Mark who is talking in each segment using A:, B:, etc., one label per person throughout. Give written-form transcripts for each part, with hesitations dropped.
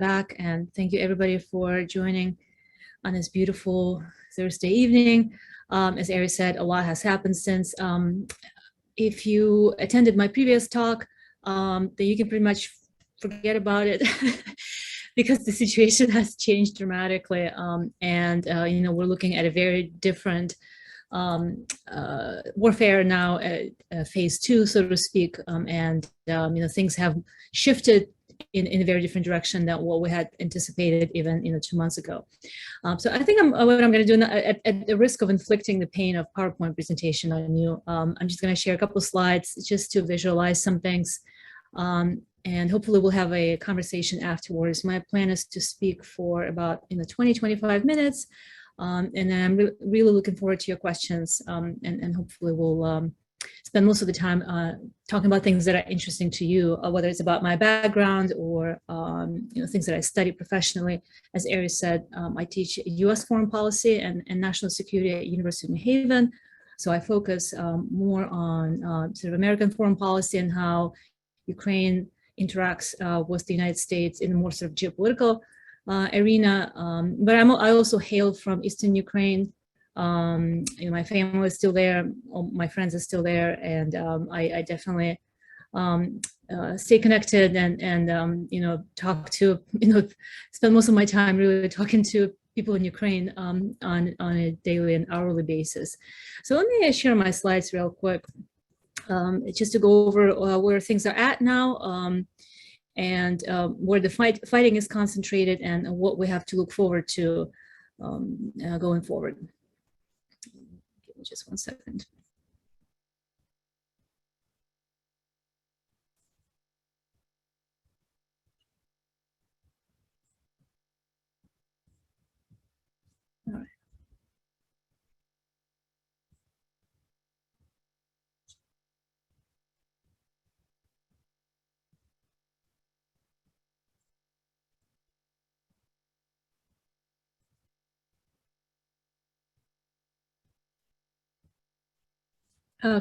A: back, and thank you everybody for joining on this beautiful Thursday evening. As Ari said, a lot has happened since. If you attended my previous talk, then you can pretty much forget about it because the situation has changed dramatically, and we're looking at a very different warfare now, phase 2, so to speak, and things have shifted in a very different direction than what we had anticipated even 2 months ago. So I think what I'm going to do at the risk of inflicting the pain of PowerPoint presentation on you, I'm just going to share a couple of slides just to visualize some things, and hopefully we'll have a conversation afterwards. My plan is to speak for about 20-25 minutes. And then I'm really looking forward to your questions, and hopefully we'll spend most of the time talking about things that are interesting to you, whether it's about my background or things that I study professionally. As Ari said, I teach U.S. foreign policy and national security at University of New Haven. So I focus more on sort of American foreign policy and how Ukraine interacts with the United States in a more sort of geopolitical arena, but I also hail from Eastern Ukraine. My family is still there, all my friends are still there, and I definitely stay connected and talk to, spend most of my time really talking to people in Ukraine on a daily and hourly basis. So let me share my slides real quick, just to go over where things are at now. And where the fighting is concentrated and what we have to look forward to going forward. Give me just 1 second. All right.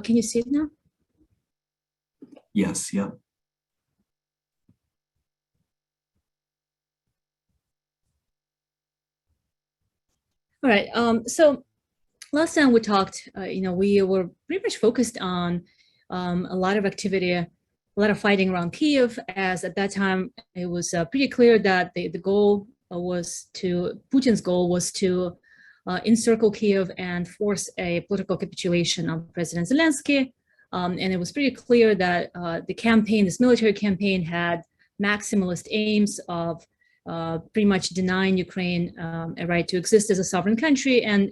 A: Can you see it now?
B: Yes, yeah.
A: All right, so last time we talked, we were pretty much focused on a lot of activity, a lot of fighting around Kyiv, as at that time it was pretty clear that the goal was Putin's goal was to encircle Kyiv and force a political capitulation on President Zelensky. And it was pretty clear that the campaign, this military campaign, had maximalist aims of pretty much denying Ukraine a right to exist as a sovereign country and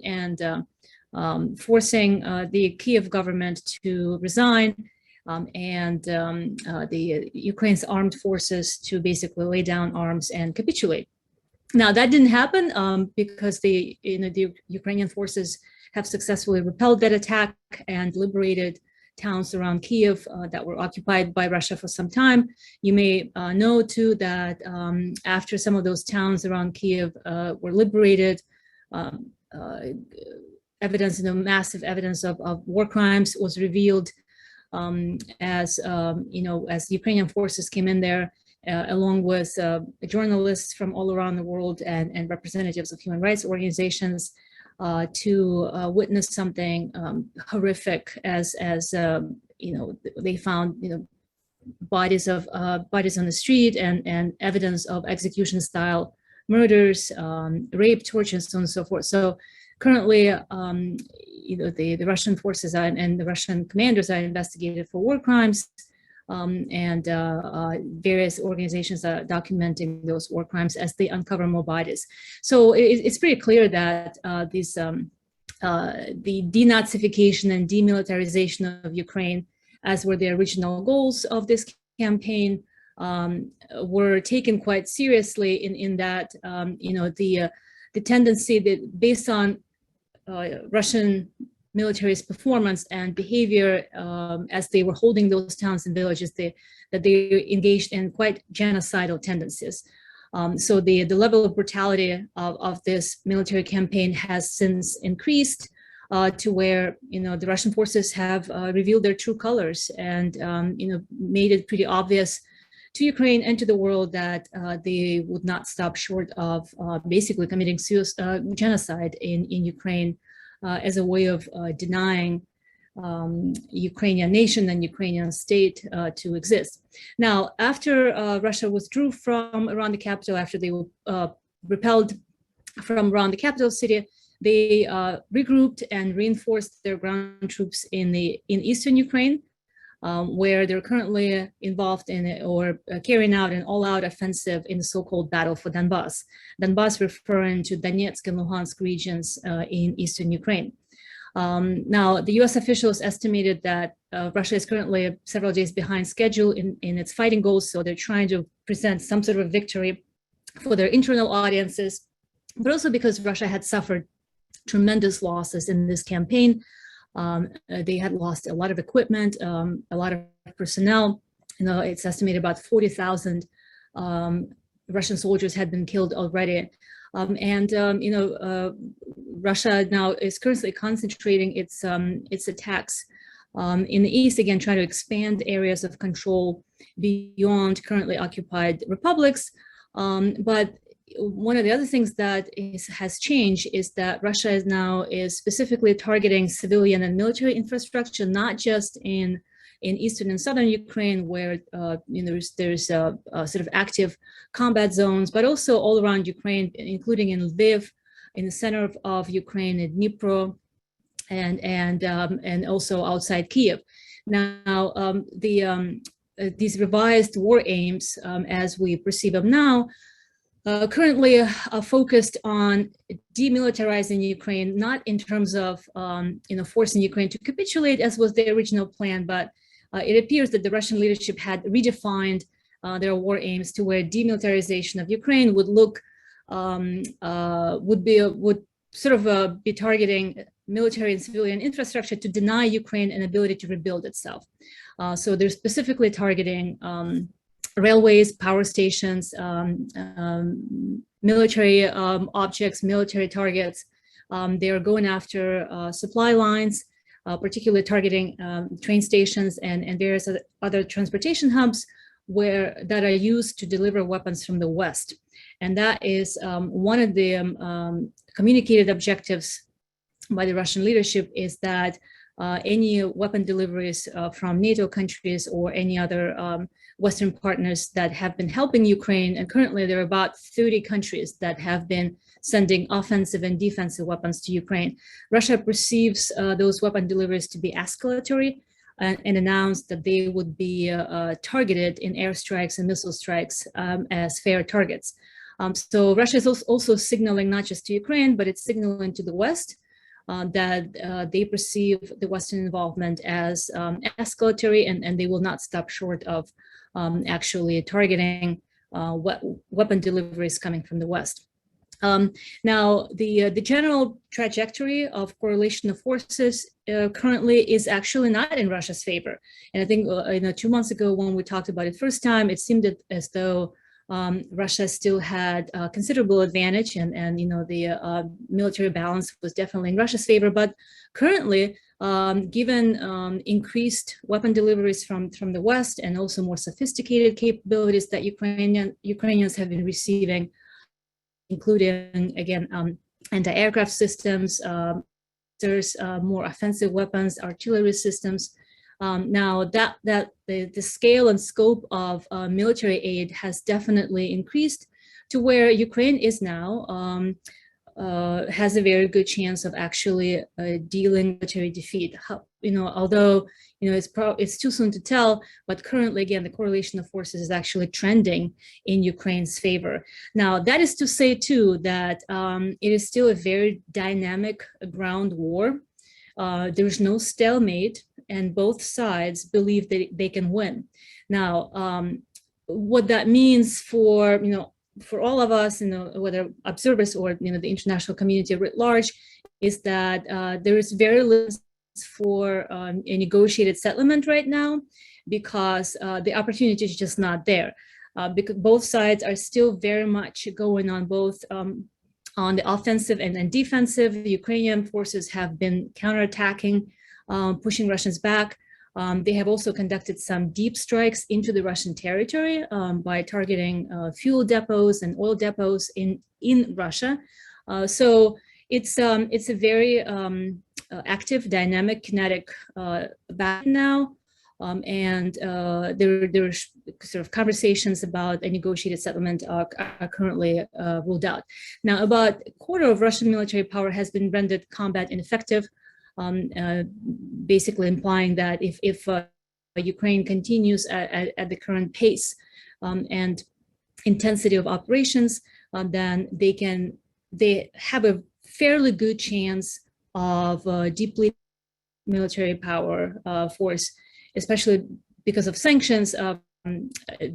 A: forcing the Kyiv government to resign and the Ukraine's armed forces to basically lay down arms and capitulate. Now that didn't happen because the Ukrainian forces have successfully repelled that attack and liberated towns around Kyiv that were occupied by Russia for some time. You may know too that after some of those towns around Kyiv were liberated, evidence, massive evidence of war crimes was revealed as the Ukrainian forces came in there. Along with journalists from all around the world and representatives of human rights organizations to witness something horrific as they found bodies on the street and evidence of execution style murders, rape, torture, and so on and so forth. So currently, the Russian forces and the Russian commanders are investigated for war crimes. And various organizations are documenting those war crimes as they uncover more bodies. So it's pretty clear that the denazification and demilitarization of Ukraine, as were the original goals of this campaign, were taken quite seriously in that the tendency that based on Russian military's performance and behavior as they were holding those towns and villages, that they engaged in quite genocidal tendencies. So the level of brutality of this military campaign has since increased to where the Russian forces have revealed their true colors and made it pretty obvious to Ukraine and to the world that they would not stop short of basically committing genocide in Ukraine as a way of denying Ukrainian nation and Ukrainian state to exist. Now, after Russia withdrew from around the capital, after they were repelled from around the capital city, they regrouped and reinforced their ground troops in eastern Ukraine, where they're currently involved in or carrying out an all-out offensive in the so-called battle for Donbas. Donbas referring to Donetsk and Luhansk regions in eastern Ukraine. Now, the US officials estimated that Russia is currently several days behind schedule in its fighting goals, so they're trying to present some sort of victory for their internal audiences, but also because Russia had suffered tremendous losses in this campaign. They had lost a lot of equipment, a lot of personnel. It's estimated about 40,000 Russian soldiers had been killed already. Russia now is currently concentrating its attacks in the east, again, trying to expand areas of control beyond currently occupied republics. But one of the other things that has changed is that Russia is specifically targeting civilian and military infrastructure, not just in eastern and southern Ukraine, where there's sort of active combat zones, but also all around Ukraine, including in Lviv, in the center of Ukraine, in Dnipro, and also outside Kiev. Now, these revised war aims, as we perceive them now, currently are focused on demilitarizing Ukraine, not in terms of forcing Ukraine to capitulate, as was the original plan, but it appears that the Russian leadership had redefined their war aims to where demilitarization of Ukraine would be targeting military and civilian infrastructure to deny Ukraine an ability to rebuild itself. So they're specifically targeting railways, power stations, military objects, military targets. They are going after supply lines, particularly targeting train stations and various other transportation hubs that are used to deliver weapons from the West. And that is one of the communicated objectives by the Russian leadership, is that any weapon deliveries from NATO countries or any other Western partners that have been helping Ukraine, and currently there are about 30 countries that have been sending offensive and defensive weapons to Ukraine. Russia perceives those weapon deliveries to be escalatory and announced that they would be targeted in airstrikes and missile strikes as fair targets. So Russia is also signaling not just to Ukraine, but it's signaling to the West that they perceive the Western involvement as escalatory, and they will not stop short of actually targeting weapon deliveries coming from the West. Now, the general trajectory of correlation of forces currently is actually not in Russia's favor. And I think 2 months ago when we talked about it first time, it seemed as though Russia still had considerable advantage, and the military balance was definitely in Russia's favor. But currently, given increased weapon deliveries from the West and also more sophisticated capabilities that Ukrainians have been receiving, including again anti-aircraft systems, there's more offensive weapons, artillery systems. Now that the scale and scope of military aid has definitely increased to where Ukraine is now has a very good chance of actually dealing military defeat. Although it's too soon to tell, but currently again the correlation of forces is actually trending in Ukraine's favor. Now that is to say too that it is still a very dynamic ground war. There's no stalemate, and both sides believe that they can win. Now, what that means for all of us, whether observers or the international community writ large, is that there is very little for a negotiated settlement right now, because the opportunity is just not there. Because both sides are still very much going on both on the offensive and then defensive. The Ukrainian forces have been counterattacking, pushing Russians back. They have also conducted some deep strikes into the Russian territory by targeting fuel depots and oil depots in Russia. So it's a very active, dynamic, kinetic battle now. And there are sort of conversations about a negotiated settlement are currently ruled out. Now, about a quarter of Russian military power has been rendered combat ineffective, basically implying that if Ukraine continues at the current pace and intensity of operations, then they have a fairly good chance of depleting military power force, especially because of sanctions,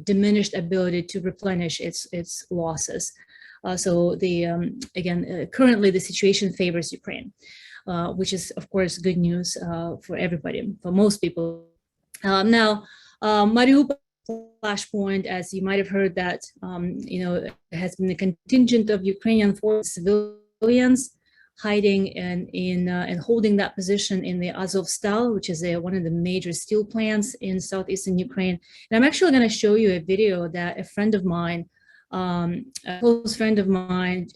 A: diminished ability to replenish its losses. So currently the situation favors Ukraine, which is of course good news for everybody, for most people. Now, Mariupol flashpoint, as you might have heard, that has been a contingent of Ukrainian forces, civilians hiding and holding that position in the Azovstal, which is one of the major steel plants in southeastern Ukraine. And I'm actually going to show you a video that a friend of mine, a close friend of mine,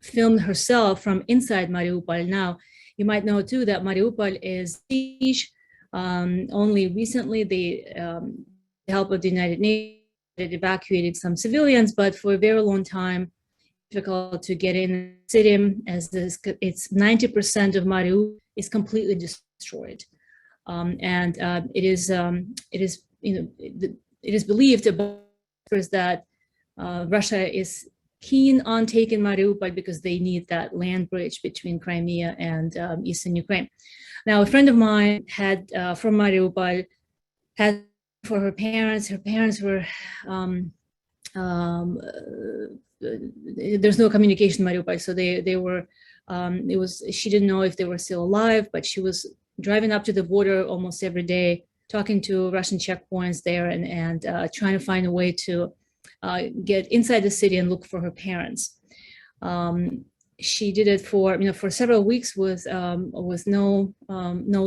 A: filmed herself from inside Mariupol. Now, you might know too that Mariupol is siege. Only recently, the help of the United Nations evacuated some civilians, but for a very long time, difficult to get in the city, as it's 90% of Mariupol is completely destroyed, and it is believed that Russia is keen on taking Mariupol because they need that land bridge between Crimea and eastern Ukraine. Now, a friend of mine had from Mariupol had for her parents were there's no communication in Mariupol, so they were she didn't know if they were still alive, but she was driving up to the border almost every day, talking to Russian checkpoints there and trying to find a way to get inside the city and look for her parents. She did it for several weeks with no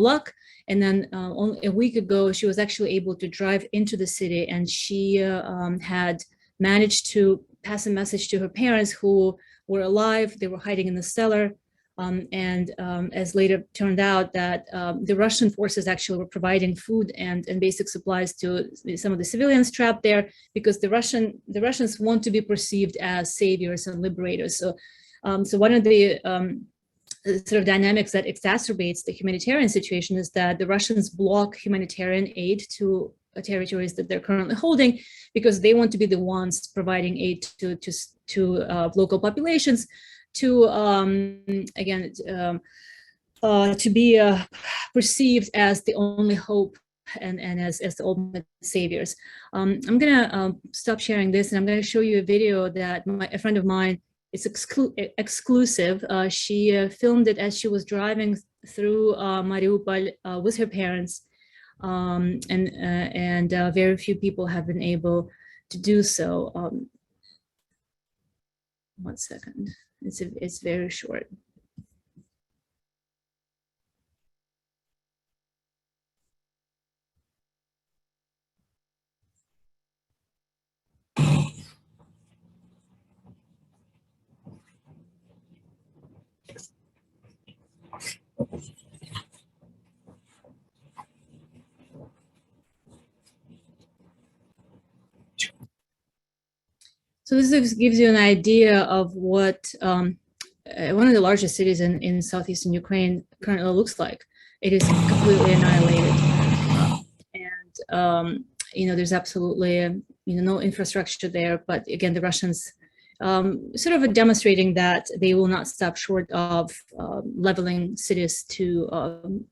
A: luck, and then only a week ago she was actually able to drive into the city, and she had managed to pass a message to her parents who were alive. They were hiding in the cellar, and as later turned out that the Russian forces actually were providing food and basic supplies to some of the civilians trapped there, because the Russians want to be perceived as saviors and liberators. So one of the sort of dynamics that exacerbates the humanitarian situation is that the Russians block humanitarian aid to territories that they're currently holding, because they want to be the ones providing aid to local populations, to to be perceived as the only hope and as the ultimate saviors. I'm gonna stop sharing this, and I'm gonna show you a video that a friend of mine, it's exclusive. She filmed it as she was driving through Mariupol with her parents. And very few people have been able to do so. One second, it's very short. So this gives you an idea of what one of the largest cities in southeastern Ukraine currently looks like. It is completely annihilated, and there's absolutely no infrastructure there. But again, the Russians sort of demonstrating that they will not stop short of leveling cities to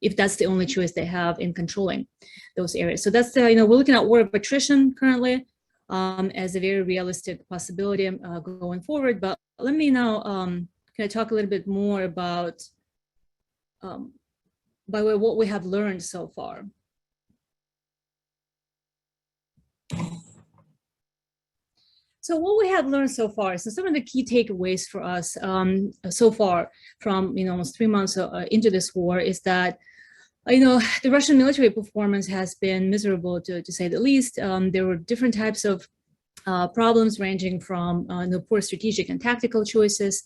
A: if that's the only choice they have in controlling those areas. So that's we're looking at war of attrition currently. As a very realistic possibility going forward. But let me now kind of talk a little bit more about by way of what we have learned so far. So what we have learned so far, so some of the key takeaways for us so far from almost 3 months into this war is that The Russian military performance has been miserable, to say the least. There were different types of problems ranging from poor strategic and tactical choices,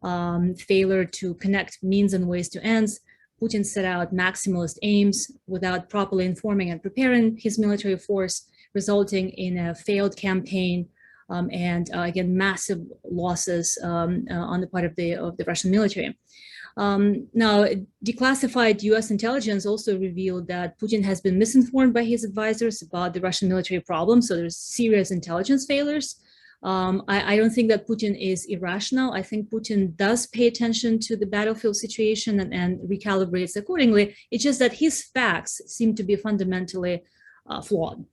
A: failure to connect means and ways to ends. Putin set out maximalist aims without properly informing and preparing his military force, resulting in a failed campaign and again, massive losses on the part of the Russian military. Now, declassified US intelligence also revealed that Putin has been misinformed by his advisors about the Russian military problem. So there's serious intelligence failures. I don't think that Putin is irrational. I think Putin does pay attention to the battlefield situation and recalibrates accordingly. It's just that his facts seem to be fundamentally flawed.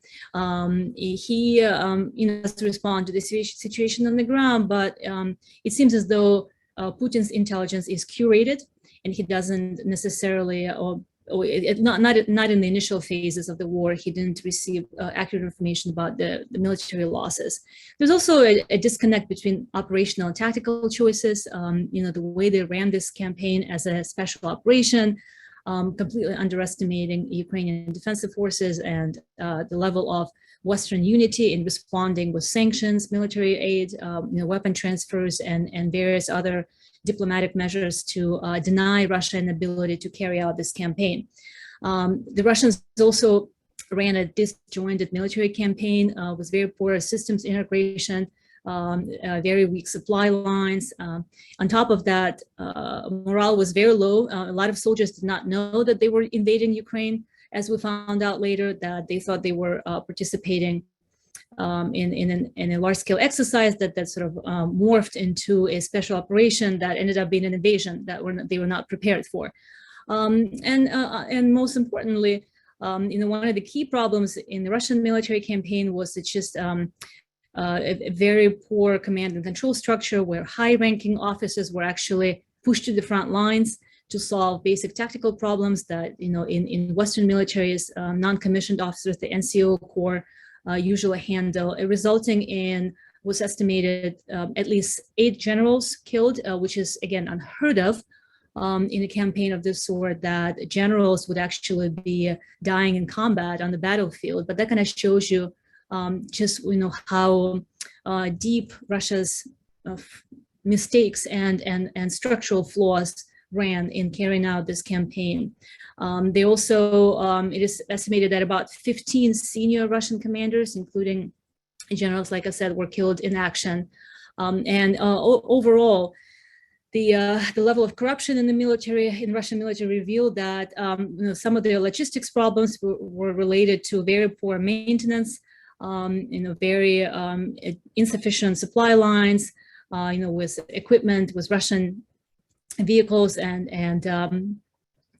A: He has to respond to the situation on the ground, but it seems as though Putin's intelligence is curated, and he doesn't necessarily, not in the initial phases of the war, he didn't receive accurate information about the military losses. There's also a disconnect between operational and tactical choices. The way they ran this campaign as a special operation, completely underestimating Ukrainian defensive forces and the level of Western unity in responding with sanctions, military aid, weapon transfers, and various other diplomatic measures to deny Russia an ability to carry out this campaign. The Russians also ran a disjointed military campaign with very poor systems integration, very weak supply lines. On top of that, morale was very low. A lot of soldiers did not know that they were invading Ukraine, as we found out later, that they thought they were participating in a large-scale exercise that sort of morphed into a special operation that ended up being an invasion that they were not prepared for. And most importantly, one of the key problems in the Russian military campaign was it's just a very poor command and control structure where high-ranking officers were actually pushed to the front lines to solve basic tactical problems that, in Western militaries, non-commissioned officers, the NCO Corps, usually handle, resulting in was estimated at least 8 generals killed, which is, again, unheard of in a campaign of this sort, that generals would actually be dying in combat on the battlefield. But that kind of shows you just how deep Russia's mistakes and structural flaws ran in carrying out this campaign. They also, it is estimated that about 15 senior Russian commanders, including generals, like I said, were killed in action. Overall, the level of corruption in the Russian military revealed that some of the logistics problems were related to very poor maintenance, very insufficient supply lines, with equipment, with Russian vehicles and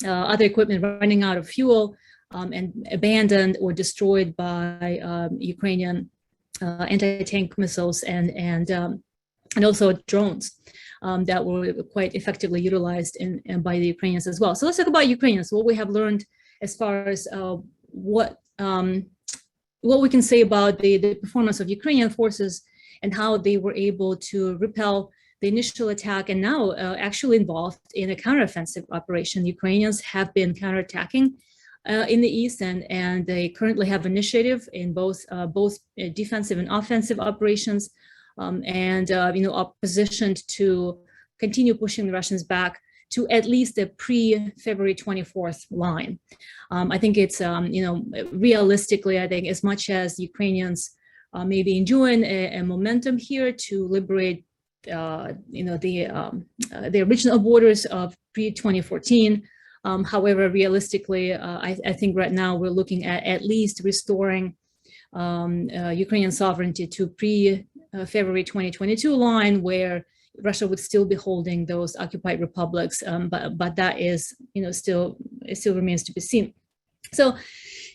A: other equipment running out of fuel and abandoned or destroyed by Ukrainian anti-tank missiles and also drones that were quite effectively utilized by the Ukrainians as well. So let's talk about Ukrainians. What we have learned as far as what we can say about the performance of Ukrainian forces and how they were able to repel the initial attack and now actually involved in a counteroffensive operation. Ukrainians have been counterattacking in the east, and they currently have initiative in both defensive and offensive operations, and are positioned to continue pushing the Russians back to at least the pre-February 24th line. I think it's realistically, I think as much as Ukrainians may be enjoying a momentum here to liberate the original borders of pre-2014. However, realistically, I think right now we're looking at least restoring Ukrainian sovereignty to pre-February 2022 line, where Russia would still be holding those occupied republics, but that is, it still remains to be seen. So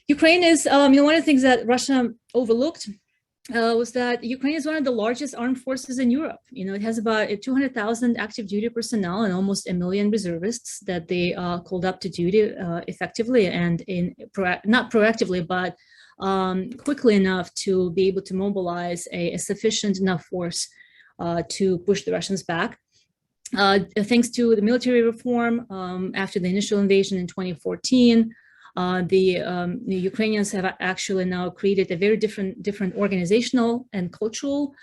A: Ukraine is, one of the things that Russia overlooked was that Ukraine is one of the largest armed forces in Europe. It has about 200,000 active duty personnel and almost 1 million reservists that they called up to duty effectively and not proactively, but quickly enough to be able to mobilize a sufficient enough force to push the Russians back. Thanks to the military reform after the initial invasion in 2014, the Ukrainians have actually now created a very different organizational and cultural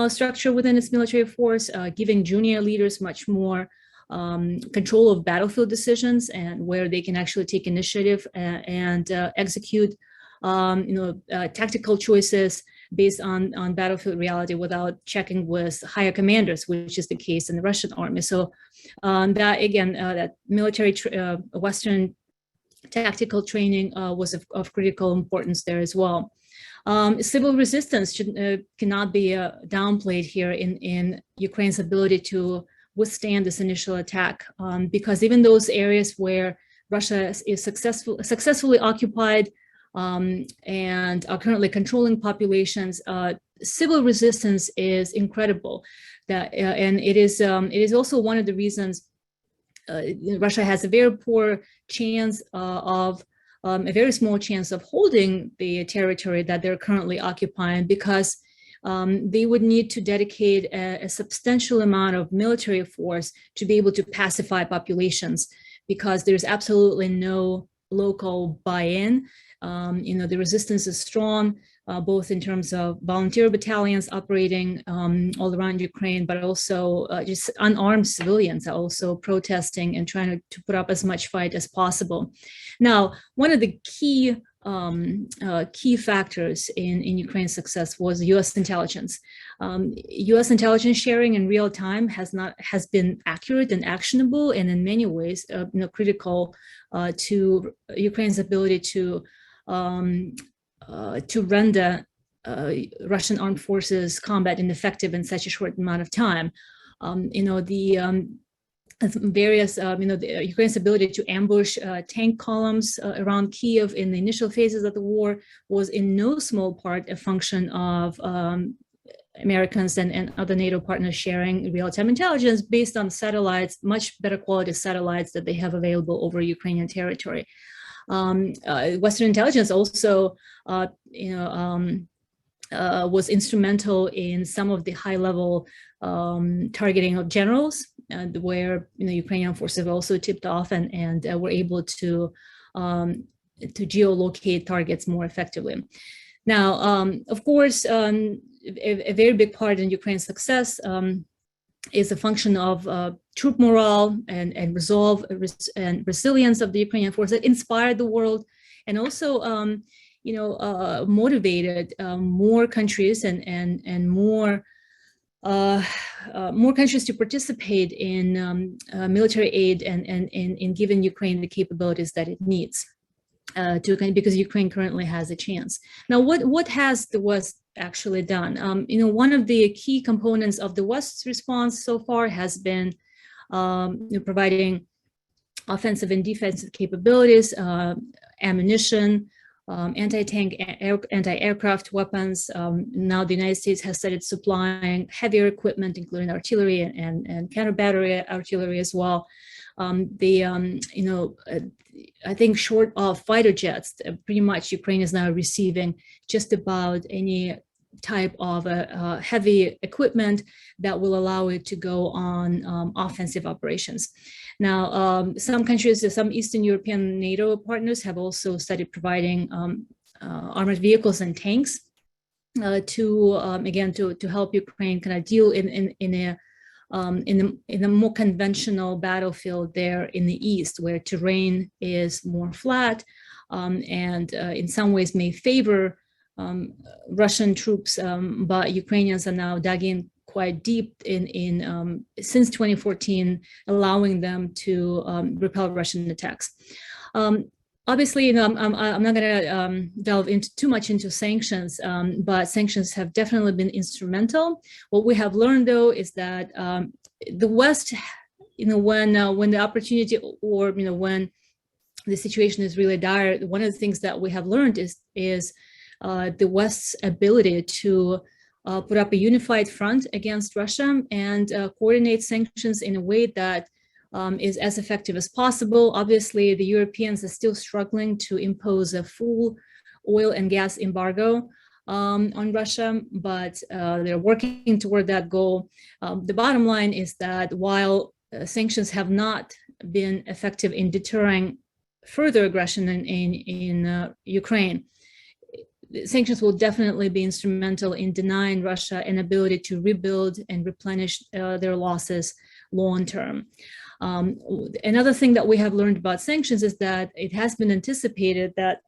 A: structure within its military force, giving junior leaders much more control of battlefield decisions, and where they can actually take initiative and execute tactical choices based on battlefield reality without checking with higher commanders, which is the case in the Russian army. So that, again, that military Western tactical training was of critical importance there as well. Civil resistance cannot be downplayed here in Ukraine's ability to withstand this initial attack, because even those areas where Russia is successfully occupied and are currently controlling populations, civil resistance is incredible. And it is also one of the reasons Russia has a very poor chance of a very small chance of holding the territory that they're currently occupying, because they would need to dedicate a substantial amount of military force to be able to pacify populations, because there's absolutely no local buy-in. The resistance is strong, both in terms of volunteer battalions operating all around Ukraine, but also just unarmed civilians are also protesting and trying to put up as much fight as possible. Now, one of the key factors in Ukraine's success was U.S. intelligence. U.S. intelligence sharing in real time has been accurate and actionable, and in many ways, critical to Ukraine's ability to render Russian armed forces combat ineffective in such a short amount of time. Ukraine's ability to ambush tank columns around Kyiv in the initial phases of the war was in no small part a function of Americans and other NATO partners sharing real-time intelligence based on satellites, much better quality satellites that they have available over Ukrainian territory. Western intelligence also, was instrumental in some of the high-level targeting of generals, where Ukrainian forces have also tipped off and were able to geolocate targets more effectively. Now, of course, a very big part in Ukraine's success is a function of troop morale and resolve and resilience of the Ukrainian force that inspired the world, and also motivated more countries and more countries to participate in military aid and in giving Ukraine the capabilities that it needs because Ukraine currently has a chance. Now, what has the West actually done? One of the key components of the West's response so far has been providing offensive and defensive capabilities, ammunition, anti-tank, anti-aircraft weapons. Now the United States has started supplying heavier equipment, including artillery and counter-battery artillery as well. I think short of fighter jets, pretty much Ukraine is now receiving just about any type of heavy equipment that will allow it to go on offensive operations. Now, some countries, some Eastern European NATO partners have also started providing armored vehicles and tanks to help Ukraine kind of deal in a more conventional battlefield there in the east, where terrain is more flat and in some ways may favor Russian troops, but Ukrainians are now dug in quite deep since 2014, allowing them to repel Russian attacks. Obviously, I'm not going to delve too much into sanctions, but sanctions have definitely been instrumental. What we have learned, though, is that the West, when the opportunity or when the situation is really dire, one of the things that we have learned is the West's ability to put up a unified front against Russia and coordinate sanctions in a way that is as effective as possible. Obviously, the Europeans are still struggling to impose a full oil and gas embargo on Russia, but they're working toward that goal. The bottom line is that while sanctions have not been effective in deterring further aggression in Ukraine. Sanctions will definitely be instrumental in denying Russia an ability to rebuild and replenish their losses long term. Another thing that we have learned about sanctions is that it has been anticipated that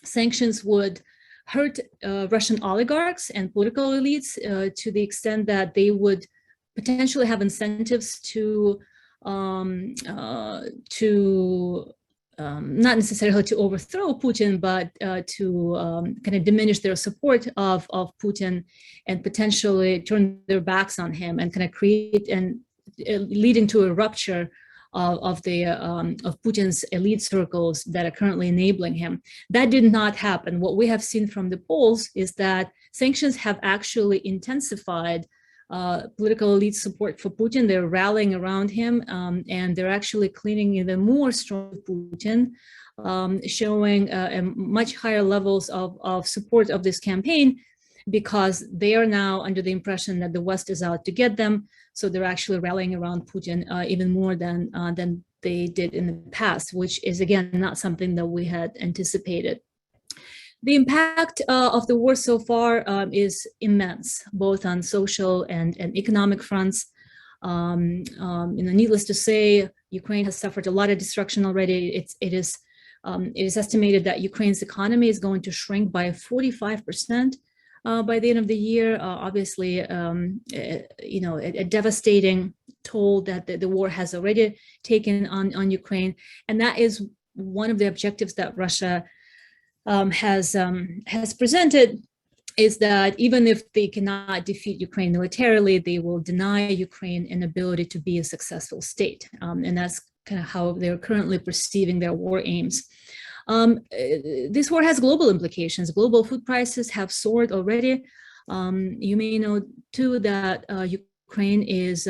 A: sanctions would hurt Russian oligarchs and political elites to the extent that they would potentially have incentives to not necessarily to overthrow Putin, but to kind of diminish their support of Putin and potentially turn their backs on him and kind of create and leading to a rupture of Putin's elite circles that are currently enabling him. That did not happen. What we have seen from the polls is that sanctions have actually intensified political elite support for Putin. They're rallying around him, and they're actually cleaning even more strong Putin, showing much higher levels of support of this campaign, because they are now under the impression that the West is out to get them. So they're actually rallying around Putin even more than they did in the past, which is, again, not something that we had anticipated. The impact of the war so far is immense, both on social and economic fronts. Needless to say, Ukraine has suffered a lot of destruction already. It is estimated that Ukraine's economy is going to shrink by 45% by the end of the year. Obviously, a devastating toll that the war has already taken on Ukraine, and that is one of the objectives that Russia has presented, is that even if they cannot defeat Ukraine militarily, they will deny Ukraine an ability to be a successful state. And that's kind of how they're currently perceiving their war aims. This war has global implications. Global food prices have soared already. You may know too that Ukraine is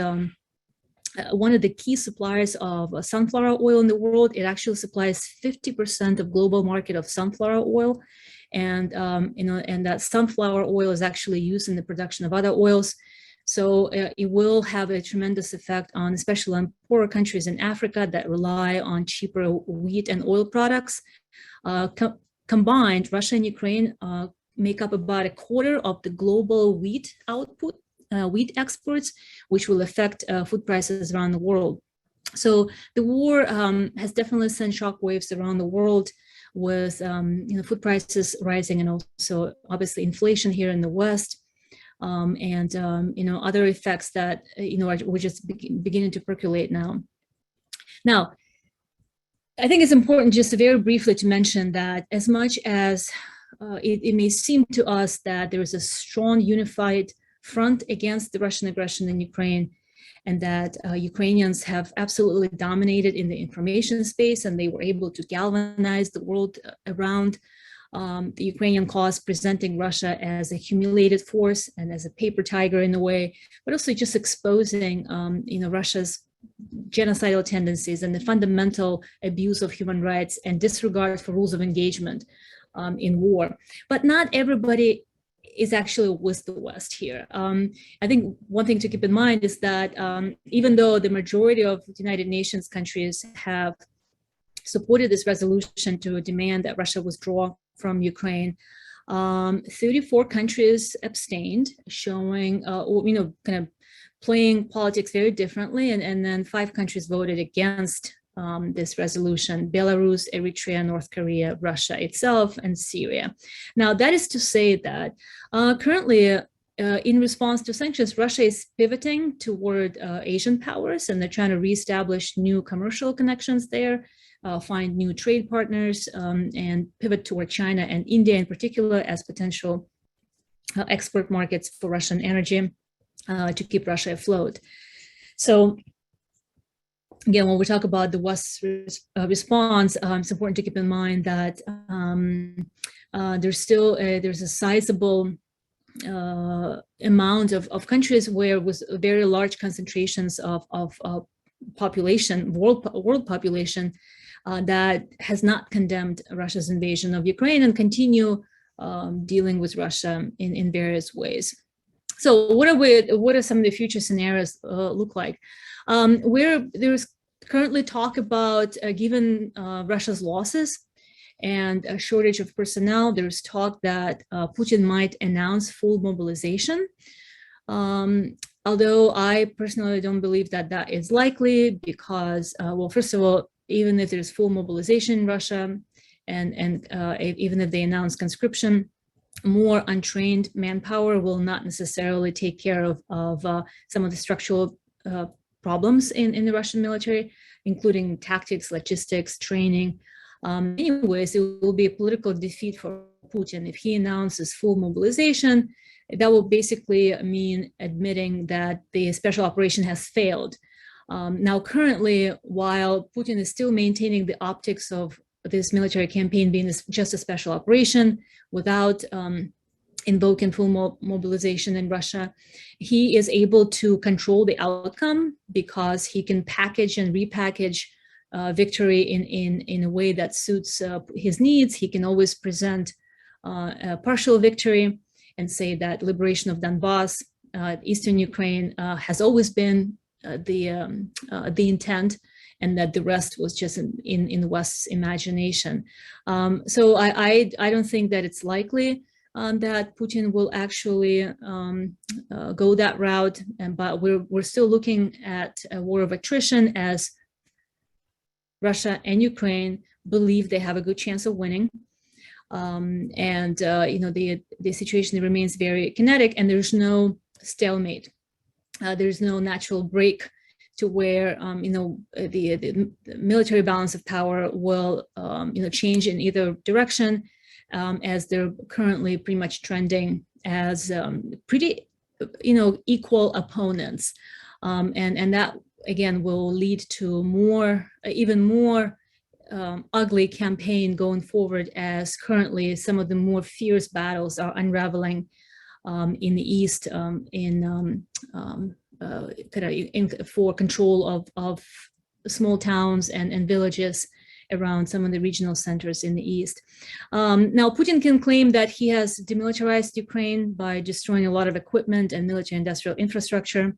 A: one of the key suppliers of sunflower oil in the world. It actually supplies 50% of global market of sunflower oil, and and that sunflower oil is actually used in the production of other oils. So it will have a tremendous effect on, especially on poorer countries in Africa that rely on cheaper wheat and oil products. Combined, Russia and Ukraine make up about a quarter of the global wheat output. Wheat exports, which will affect food prices around the world. So the war has definitely sent shockwaves around the world, with food prices rising, and also obviously inflation here in the West, and other effects that we're just beginning to percolate now. Now, I think it's important just very briefly to mention that as much as it may seem to us that there is a strong unified front against the Russian aggression in Ukraine, and that Ukrainians have absolutely dominated in the information space, and they were able to galvanize the world around the Ukrainian cause, presenting Russia as a humiliated force and as a paper tiger in a way, but also just exposing Russia's genocidal tendencies and the fundamental abuse of human rights and disregard for rules of engagement in war. But not everybody is actually with the West here. I think one thing to keep in mind is that even though the majority of the United Nations countries have supported this resolution to demand that Russia withdraw from Ukraine, 34 countries abstained, showing, kind of playing politics very differently, and then 5 countries voted against this resolution: Belarus, Eritrea, North Korea, Russia itself, and Syria. Now, that is to say that currently, in response to sanctions, Russia is pivoting toward Asian powers, and they're trying to reestablish new commercial connections there, find new trade partners, and pivot toward China and India in particular as potential export markets for Russian energy to keep Russia afloat. So, again, when we talk about the West's response, it's important to keep in mind that there's a sizable amount of countries where with very large concentrations of population, world population, that has not condemned Russia's invasion of Ukraine and continue dealing with Russia in various ways. So what are some of the future scenarios look like? There's currently talk about given Russia's losses and a shortage of personnel, there's talk that Putin might announce full mobilization. Although I personally don't believe that that is likely because, well, first of all, even if there's full mobilization in Russia and even if they announce conscription, more untrained manpower will not necessarily take care of some of the structural problems in the Russian military, including tactics, logistics, training. Anyways, it will be a political defeat for Putin. If he announces full mobilization, that will basically mean admitting that the special operation has failed. Now, currently, while Putin is still maintaining the optics of this military campaign being just a special operation without invoking full mobilization in Russia, he is able to control the outcome because he can package and repackage victory in a way that suits his needs. He can always present a partial victory and say that liberation of Donbas, Eastern Ukraine, has always been the intent, and that the rest was just in the West's imagination. So I don't think that it's likely that Putin will actually go that route, but we're still looking at a war of attrition as Russia and Ukraine believe they have a good chance of winning. The situation remains very kinetic, and there's no stalemate. There's no natural break to where the military balance of power will change in either direction, as they're currently pretty much trending as pretty equal opponents, and that again will lead to even more ugly campaign going forward, as currently some of the more fierce battles are unraveling in the east for control of small towns and villages around some of the regional centers in the east. Now, Putin can claim that he has demilitarized Ukraine by destroying a lot of equipment and military industrial infrastructure.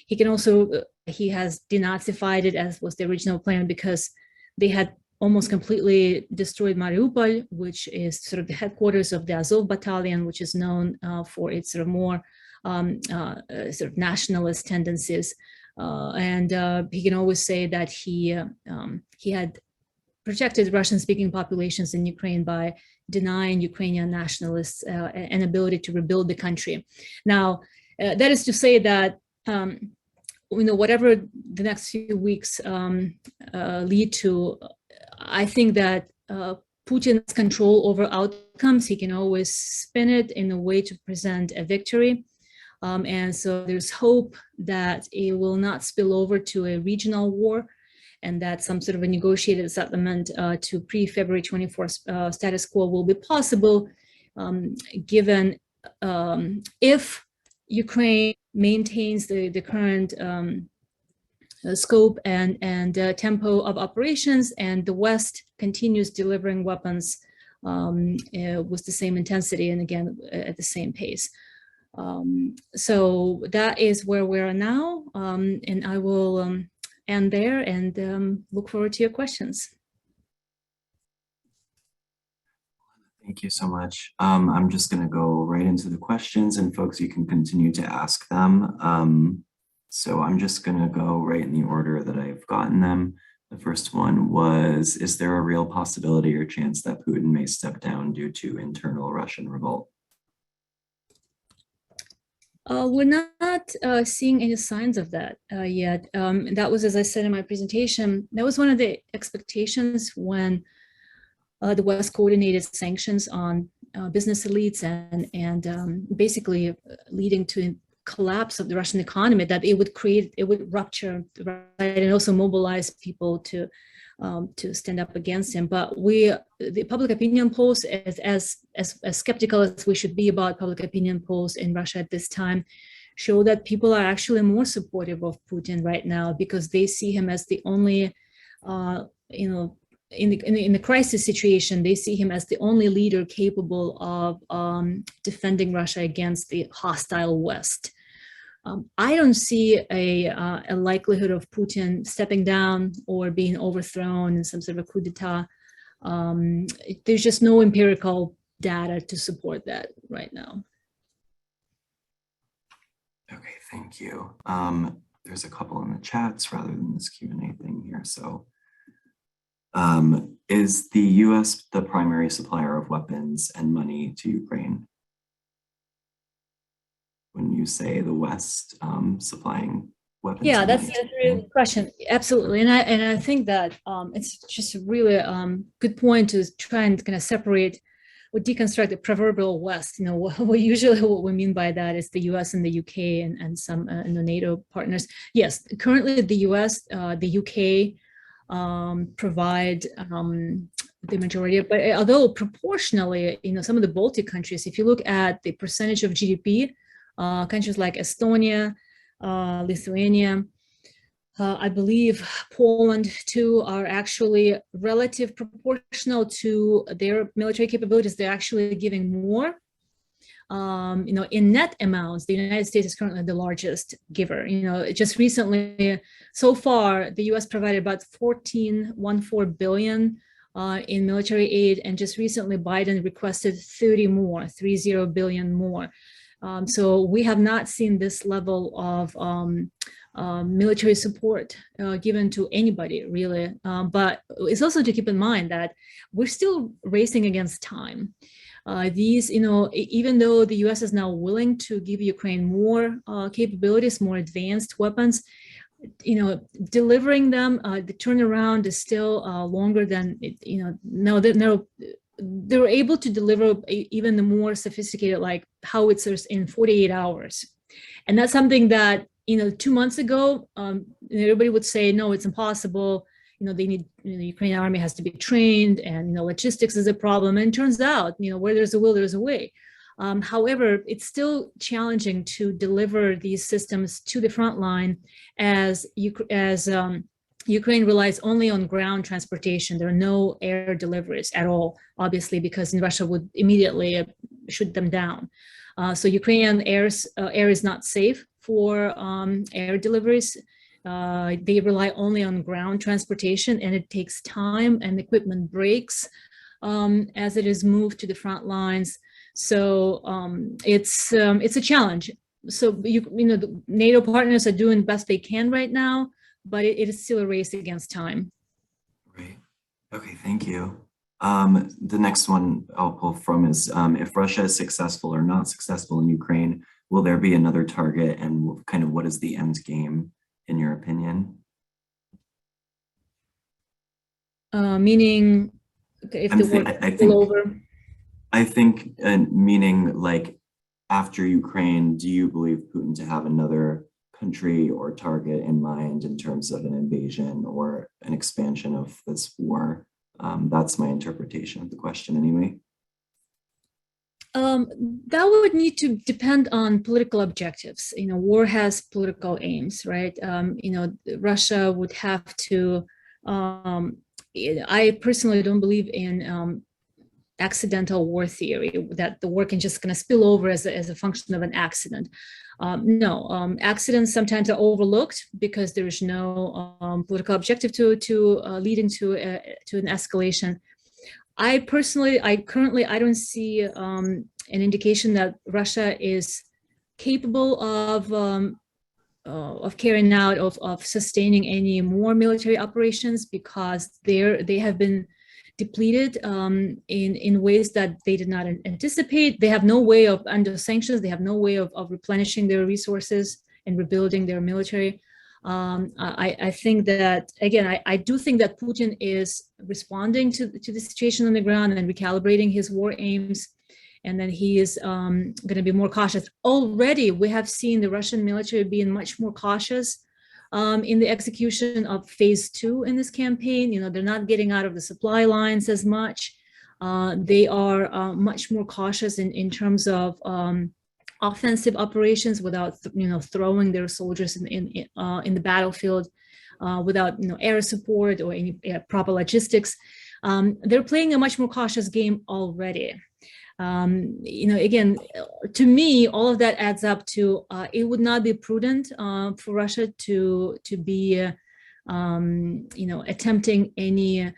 A: He can also, he has denazified it, as was the original plan, because they had almost completely destroyed Mariupol, which is sort of the headquarters of the Azov battalion, which is known for its sort of more sort of nationalist tendencies. He can always say that he had protected Russian-speaking populations in Ukraine by denying Ukrainian nationalists an ability to rebuild the country. Now, that is to say that whatever the next few weeks lead to, I think that Putin's control over outcomes, he can always spin it in a way to present a victory. And so there's hope that it will not spill over to a regional war, and that some sort of a negotiated settlement to pre-February 24th status quo will be possible, given if Ukraine maintains the current scope and tempo of operations, and the West continues delivering weapons with the same intensity and again at the same pace. So that is where we are now, and I will end there and look forward to your questions.
B: Thank you so much. I'm just going to go right into the questions, and folks, you can continue to ask them. So I'm just going to go right in the order that I've gotten them. The first one was, is there a real possibility or chance that Putin may step down due to internal Russian revolt?
A: We're not seeing any signs of that yet. That was, as I said in my presentation, that was one of the expectations when the West coordinated sanctions on business elites and basically leading to collapse of the Russian economy, that it would rupture, right, and also mobilize people to stand up against him. But the public opinion polls, as skeptical as we should be about public opinion polls in Russia at this time, show that people are actually more supportive of Putin right now, because they see him as the only, in the crisis situation, they see him as the only leader capable of defending Russia against the hostile West. I don't see a likelihood of Putin stepping down or being overthrown in some sort of a coup d'etat. There's just no empirical data to support that right now.
B: Okay, thank you. There's a couple in the chats rather than this Q&A thing here. So is the US the primary supplier of weapons and money to Ukraine? When you say the West supplying weapons?
A: Yeah, that's a really good question. Absolutely, and I think that it's just a really good point to try and kind of separate or deconstruct the proverbial West. You know, what we mean by that is the U.S. and the U.K. and some the NATO partners. Yes, currently the U.S., the U.K. Provide the majority of, but although proportionally, you know, some of the Baltic countries, if you look at the percentage of GDP. Countries like Estonia, Lithuania, I believe Poland too, are actually relative proportional to their military capabilities. They're actually giving more. You know, in net amounts, the United States is currently the largest giver. You know, just recently, so far, the U.S. provided about $14.14 billion in military aid, and just recently Biden requested 30 billion more. So we have not seen this level of military support given to anybody, really. But it's also to keep in mind that we're still racing against time. These, you know, even though the U.S. is now willing to give Ukraine more capabilities, more advanced weapons, you know, delivering them, the turnaround is still longer than, you know, they're able to deliver even the more sophisticated, like howitzers, in 48 hours. And that's something that, you know, 2 months ago, everybody would say, no, it's impossible. You know, they need, you know, the Ukrainian army has to be trained, and, you know, logistics is a problem. And it turns out, you know, where there's a will, there's a way. However, it's still challenging to deliver these systems to the front line as Ukraine relies only on ground transportation. There are no air deliveries at all, obviously, because Russia would immediately shoot them down. So Ukrainian air is not safe for air deliveries. They rely only on ground transportation, and it takes time, and equipment breaks as it is moved to the front lines. So it's a challenge. So you know, the NATO partners are doing the best they can right now, but it is still a race against time.
B: Right. Okay, thank you. The next one I'll pull from is, if Russia is successful or not successful in Ukraine, will there be another target, and kind of what is the end game, in your opinion?
A: Meaning, if the war is still over?
B: I think, meaning like after Ukraine, do you believe Putin to have another country or target in mind in terms of an invasion or an expansion of this war? That's my interpretation of the question anyway.
A: That would need to depend on political objectives. You know, war has political aims, right? You know, Russia would have to, I personally don't believe in accidental war theory, that the war can just kind of spill over as a function of an accident. No, accidents sometimes are overlooked because there is no political objective to leading to an escalation. I currently don't see an indication that Russia is capable of carrying out, of sustaining any more military operations, because they have been depleted in ways that they did not anticipate. They have no way of, under sanctions, they have no way of replenishing their resources and rebuilding their military. I think that, again, I do think that Putin is responding to the situation on the ground and recalibrating his war aims, and then he is going to be more cautious. Already, we have seen the Russian military being much more cautious in the execution of phase 2 in this campaign. You know, they're not getting out of the supply lines as much. They are much more cautious in terms of offensive operations, without, you know, throwing their soldiers in the battlefield, without, you know, air support or any proper logistics. they're playing a much more cautious game already. Again, to me, all of that adds up to it would not be prudent for Russia to be, attempting any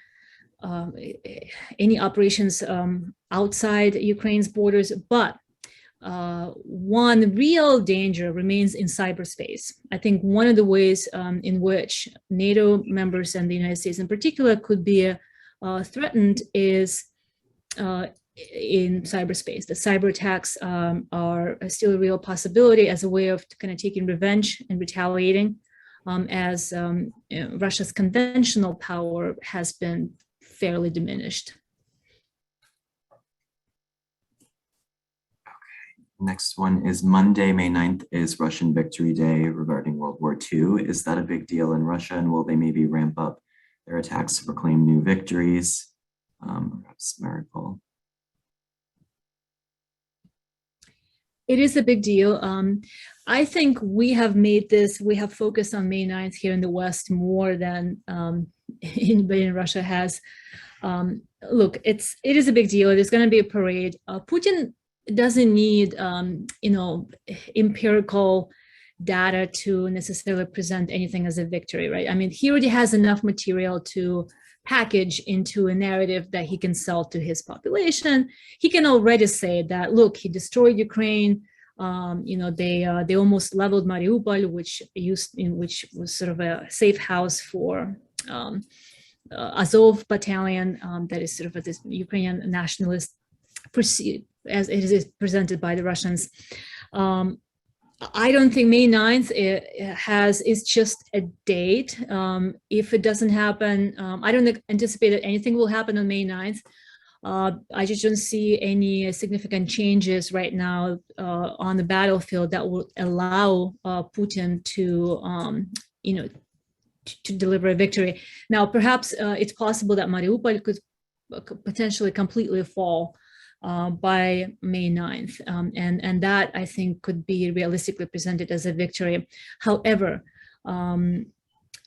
A: operations outside Ukraine's borders. But one real danger remains in cyberspace. I think one of the ways in which NATO members and the United States in particular could be threatened is in cyberspace. The cyber attacks are still a real possibility as a way of kind of taking revenge and retaliating, as Russia's conventional power has been fairly diminished.
B: Next one is Monday, May 9th is Russian Victory Day regarding World War II. Is that a big deal in Russia, and will they maybe ramp up their attacks to proclaim new victories? Perhaps Miracle.
A: It is a big deal. I think we have focused on May 9th here in the West more than anybody in Russia has. Look, it is a big deal. It is going to be a parade. Putin doesn't need, empirical data to necessarily present anything as a victory, right? I mean, he already has enough material to package into a narrative that he can sell to his population. He can already say that, look, he destroyed Ukraine. They almost leveled Mariupol, which was sort of a safe house for Azov battalion, that is sort of this Ukrainian nationalist, as it is presented by the Russians. I don't think May 9th is just a date. If it doesn't happen, I don't anticipate that anything will happen on May 9th. I just don't see any significant changes right now on the battlefield that will allow Putin to, to deliver a victory. Now, perhaps it's possible that Mariupol could potentially completely fall by May 9th. And that, I think, could be realistically presented as a victory. However,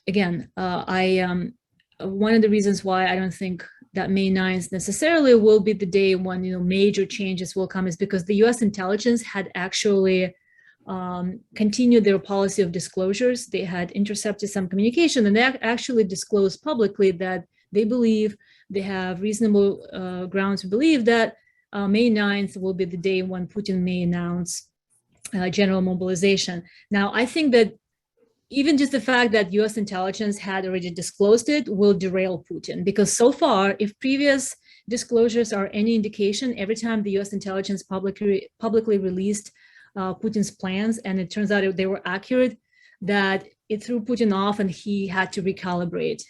A: again, one of the reasons why I don't think that May 9th necessarily will be the day when major changes will come is because the US intelligence had actually continued their policy of disclosures. They had intercepted some communication, and they actually disclosed publicly that they believe they have reasonable grounds to believe that May 9th will be the day when Putin may announce general mobilization. Now, I think that even just the fact that US intelligence had already disclosed it will derail Putin, because so far, if previous disclosures are any indication, every time the US intelligence publicly released Putin's plans, and it turns out they were accurate, that it threw Putin off and he had to recalibrate,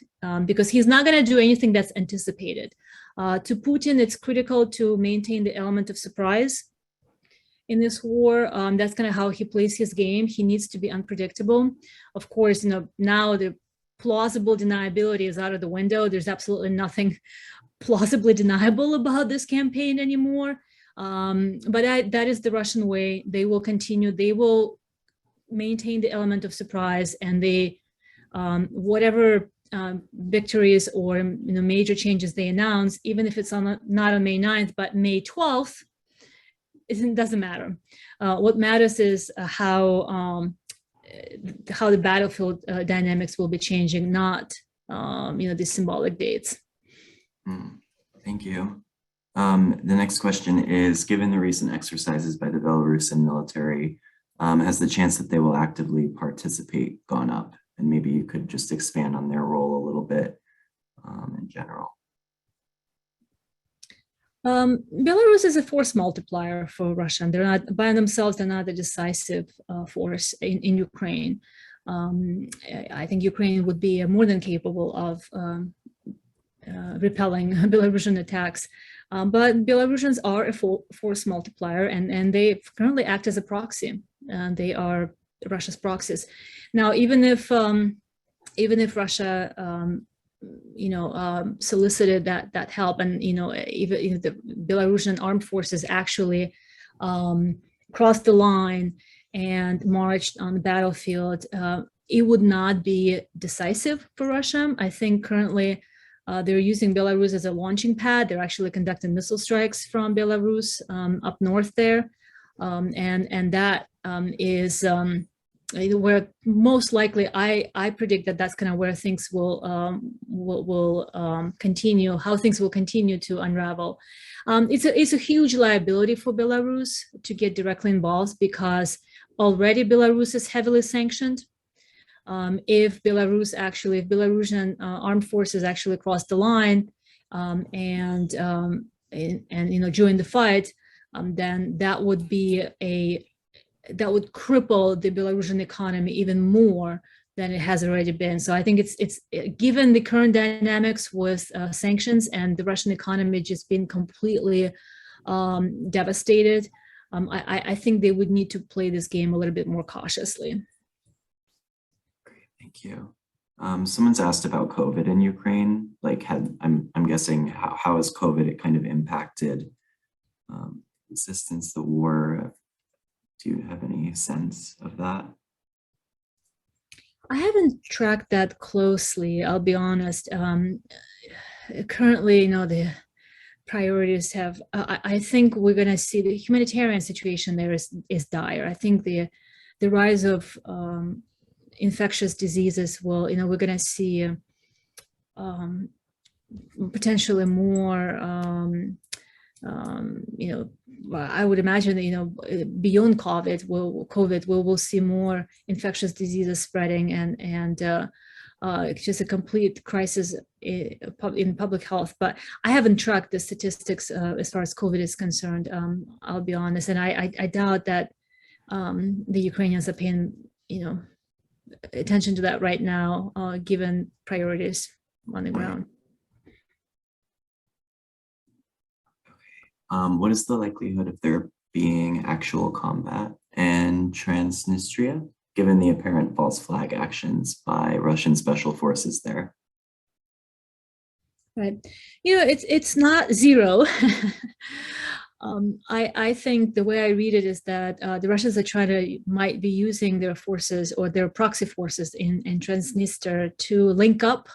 A: because he's not going to do anything that's anticipated. To Putin, it's critical to maintain the element of surprise in this war. That's kind of how he plays his game. He needs to be unpredictable. Of course, now the plausible deniability is out of the window. There's absolutely nothing plausibly deniable about this campaign anymore. But that is the Russian way. They will continue. They will maintain the element of surprise, and they whatever victories or major changes they announce, even if it's not on May 9th, but May 12th, it doesn't matter. What matters is how the battlefield dynamics will be changing, not these symbolic dates.
B: Thank you. The next question is, given the recent exercises by the Belarusian military, has the chance that they will actively participate gone up? And maybe you could just expand on their role a little bit in general.
A: Belarus is a force multiplier for Russia, and they're not by themselves. They're not a decisive force in Ukraine. I think Ukraine would be more than capable of repelling Belarusian attacks. But Belarusians are a force multiplier, and they currently act as a proxy. They are Russia's proxies. Now, even if Russia solicited that help, and even the Belarusian armed forces actually crossed the line and marched on the battlefield, it would not be decisive for Russia. I think currently They're using Belarus as a launching pad. They're actually conducting missile strikes from Belarus up north there. And that is where most likely I predict that that's kind of where things will continue, how things will continue to unravel. It's a huge liability for Belarus to get directly involved because already Belarus is heavily sanctioned. If Belarusian armed forces actually cross the line and join the fight, then that would cripple the Belarusian economy even more than it has already been. So I think it's given the current dynamics with sanctions and the Russian economy just being completely devastated, I think they would need to play this game a little bit more cautiously.
B: Great, thank you. Someone's asked about COVID in Ukraine. Like, I'm guessing how has COVID kind of impacted resistance, the war? Do you have any sense of that?
A: I haven't tracked that closely, I'll be honest. Currently, the priorities have, I think we're going to see the humanitarian situation there is dire. I think the rise of infectious diseases will, we're going to see potentially more, I would imagine that, beyond COVID, we'll see more infectious diseases spreading and just a complete crisis in public health. But I haven't tracked the statistics as far as COVID is concerned. I'll be honest, and I doubt that the Ukrainians are paying attention to that right now, given priorities on the ground.
B: What is the likelihood of there being actual combat in Transnistria, given the apparent false flag actions by Russian special forces there?
A: Right. It's not zero. I think the way I read it is that the Russians might be using their forces or their proxy forces in Transnistria to link up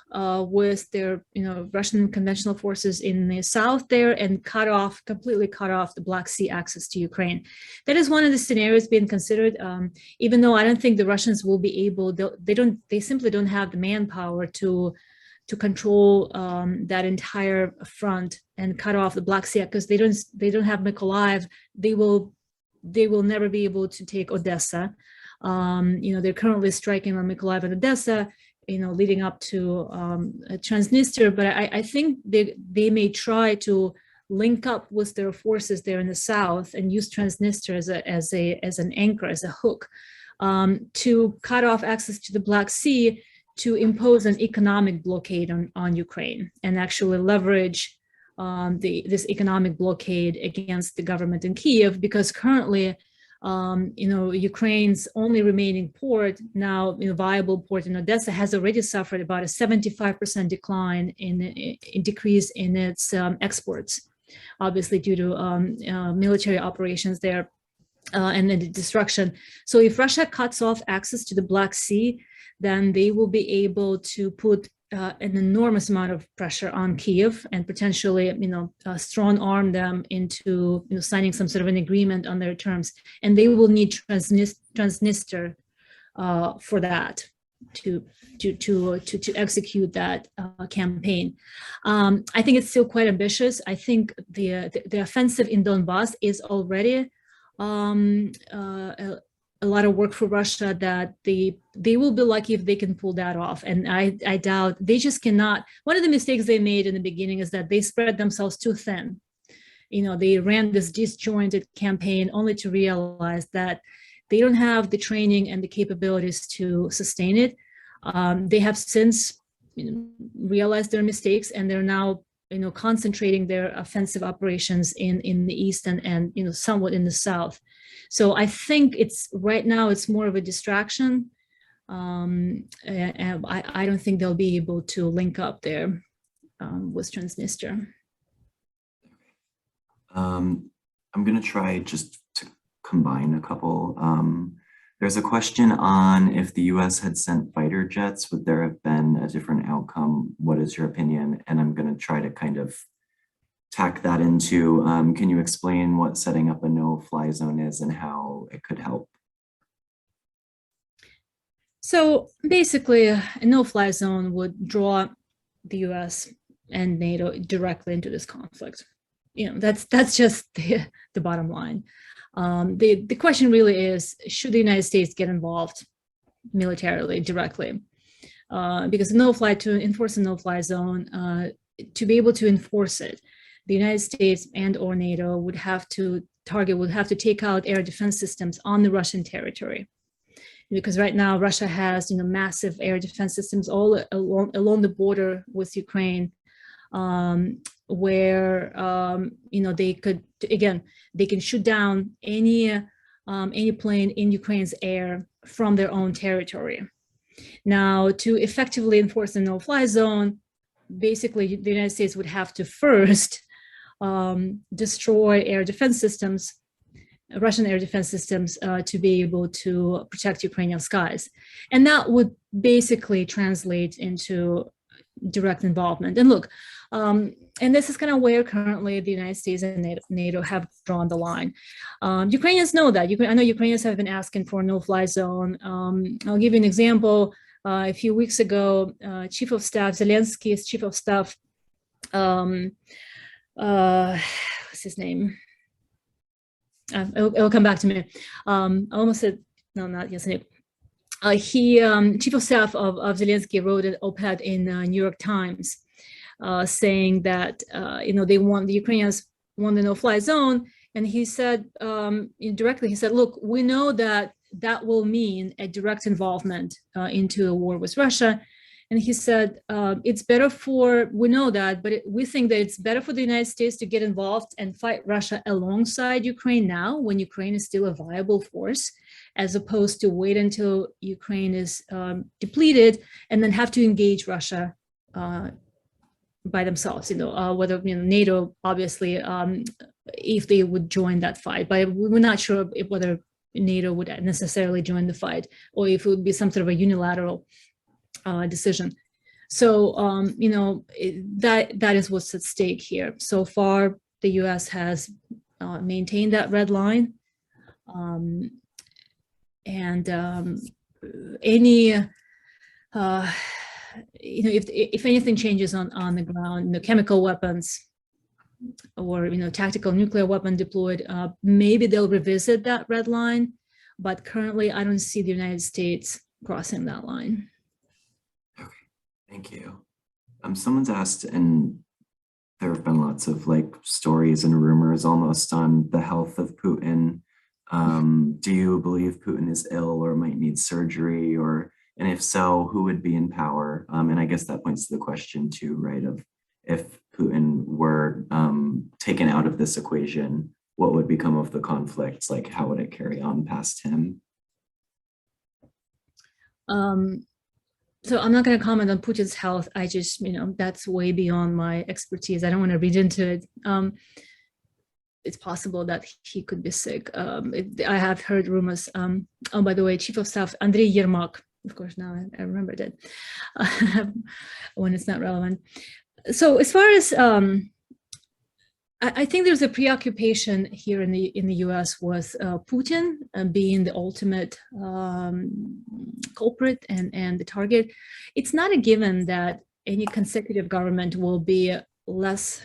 A: with their Russian conventional forces in the south there and completely cut off the Black Sea access to Ukraine. That is one of the scenarios being considered, even though I don't think the Russians will be able. They simply don't have the manpower to control that entire front and cut off the Black Sea, because they don't have Mykolaiv. They will never be able to take Odessa. They're currently striking on Mykolaiv and Odessa, leading up to Transnistria. But I think they may try to link up with their forces there in the south and use Transnistria as an anchor, as a hook, to cut off access to the Black Sea, to impose an economic blockade on Ukraine and actually leverage this economic blockade against the government in Kyiv, because currently, Ukraine's only remaining port now, viable port in Odessa, has already suffered about a 75% decline in decrease in its exports, obviously due to military operations there and the destruction. So if Russia cuts off access to the Black Sea, then they will be able to put an enormous amount of pressure on Kyiv and potentially, strong arm them into signing some sort of an agreement on their terms. And they will need Transnistria for that to execute that campaign. I think it's still quite ambitious. I think the offensive in Donbas is already a lot of work for Russia, that they will be lucky if they can pull that off. And I doubt, they just cannot. One of the mistakes they made in the beginning is that they spread themselves too thin. They ran this disjointed campaign only to realize that they don't have the training and the capabilities to sustain it. They have since realized their mistakes, and they're now concentrating their offensive operations in the east and somewhat in the south. So I think right now it's more of a distraction. And I don't think they'll be able to link up there with Transnistria.
B: I'm going to try just to combine a couple There's a question on if the US had sent fighter jets, would there have been a different outcome? What is your opinion? And I'm going to try to kind of tack that into, can you explain what setting up a no-fly zone is and how it could help?
A: So basically, a no-fly zone would draw the US and NATO directly into this conflict. That's just the bottom line. The question really is, should the United States get involved militarily directly? Because to enforce a no-fly zone, to be able to enforce it, the United States and or NATO would have to take out air defense systems on the Russian territory. Because right now Russia has massive air defense systems all along the border with Ukraine, where they can shoot down any plane in Ukraine's air from their own territory. Now, to effectively enforce the no-fly zone, basically the United States would have to first destroy air defense systems, Russian air defense systems, to be able to protect Ukrainian skies. And that would basically translate into direct involvement. And look, and this is kind of where currently the United States and NATO have drawn the line. Ukrainians know that. I know Ukrainians have been asking for a no-fly zone. I'll give you an example. A few weeks ago, Chief of Staff, Zelensky's Chief of Staff, what's his name? It'll come back to me. I almost said, no, not yesterday. Chief of Staff of Zelensky wrote an op-ed in New York Times saying that the Ukrainians want the no-fly zone, and he said indirectly, he said, look, we know that will mean a direct involvement into a war with Russia. And he said, we know that, but we think that it's better for the United States to get involved and fight Russia alongside Ukraine now, when Ukraine is still a viable force, as opposed to wait until Ukraine is depleted and then have to engage Russia by themselves, whether NATO, obviously, if they would join that fight. But we're not sure whether NATO would necessarily join the fight, or if it would be some sort of a unilateral decision. So, that is what's at stake here. So far, the US has maintained that red line. If anything changes on the ground, chemical weapons or tactical nuclear weapon deployed, maybe they'll revisit that red line. But currently, I don't see the United States crossing that line.
B: Okay, thank you. Someone's asked, and there have been lots of stories and rumors almost on the health of Putin. Do you believe Putin is ill or might need surgery, and if so, who would be in power? And I guess that points to the question too, right, of if Putin were taken out of this equation, what would become of the conflict? How would it carry on past him?
A: So I'm not going to comment on Putin's health. I just, that's way beyond my expertise. I don't want to read into it. It's possible that he could be sick. I have heard rumors. Oh, by the way, Chief of Staff Andrei Yermak, of course, now I remembered it when it's not relevant. So as far as, I think there's a preoccupation here in the US with Putin being the ultimate culprit and the target. It's not a given that any consecutive government will be less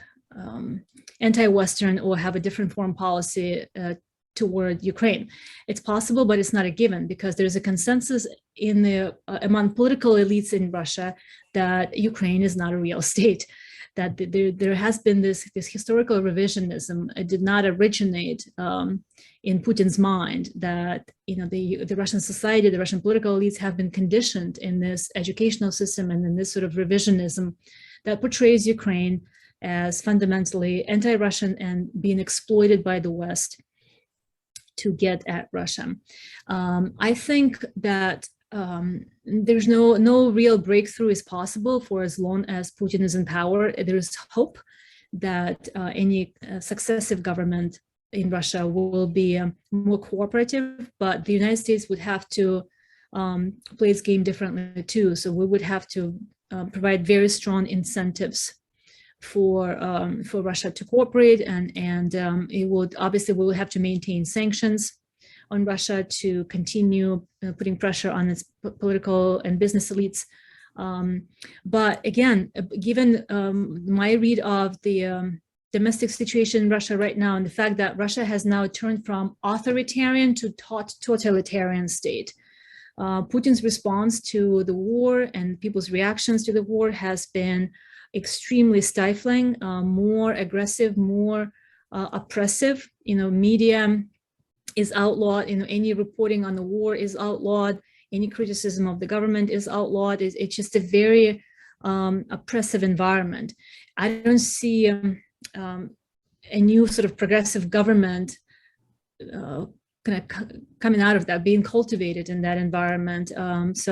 A: anti-Western or have a different foreign policy toward Ukraine. It's possible, but it's not a given, because there's a consensus among political elites in Russia that Ukraine is not a real state. That there has been this historical revisionism. It did not originate in Putin's mind, that the Russian society, the Russian political elites have been conditioned in this educational system and in this sort of revisionism that portrays Ukraine as fundamentally anti-Russian and being exploited by the West to get at Russia. I think that there's no real breakthrough is possible for as long as Putin is in power. There is hope that any successive government in Russia will be more cooperative, but the United States would have to play its game differently too. So we would have to provide very strong incentives for Russia to cooperate, and it would obviously, we would have to maintain sanctions on Russia to continue putting pressure on its political and business elites. But again, given my read of the domestic situation in Russia right now, and the fact that Russia has now turned from authoritarian to totalitarian state, Putin's response to the war and people's reactions to the war has been extremely stifling, more aggressive, more oppressive. Media is outlawed. Any reporting on the war is outlawed. Any criticism of the government is outlawed. It's just a very oppressive environment. I don't see a new sort of progressive government kind of coming out of that, being cultivated in that environment. There's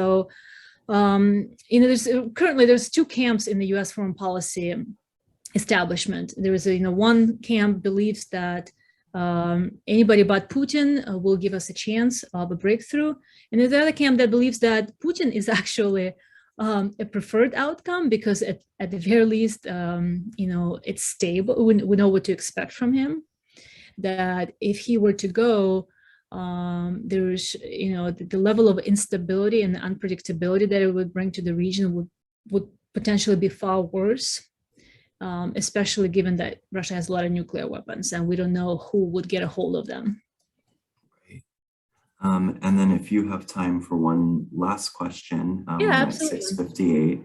A: two camps in the U.S. foreign policy establishment. There is one camp believes that anybody but Putin will give us a chance of a breakthrough, and there's the other camp that believes that Putin is actually a preferred outcome, because at the very least, it's stable. We know what to expect from him. That if he were to go, there's the level of instability and unpredictability that it would bring to the region would potentially be far worse, especially given that Russia has a lot of nuclear weapons and we don't know who would get a hold of them.
B: Right. And then if you have time for one last question,
A: yeah, absolutely.
B: At 6:58.